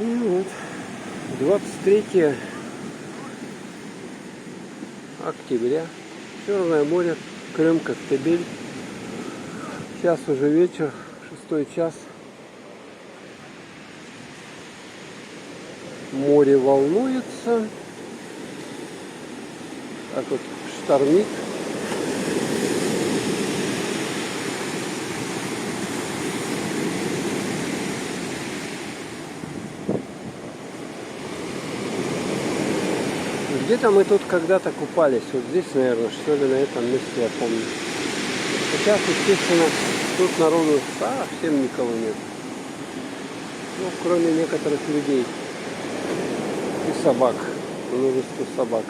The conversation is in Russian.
И вот 23 октября. Черное море, Крым, Коктебель. Сейчас уже вечер, 6 час. Море волнуется. Так вот штормит. Где-то мы тут когда-то купались. Вот здесь, наверное, что ли, на этом месте, я помню. Сейчас, естественно, тут народу совсем никого нет. Ну, кроме некоторых людей. И собак. Множество собак.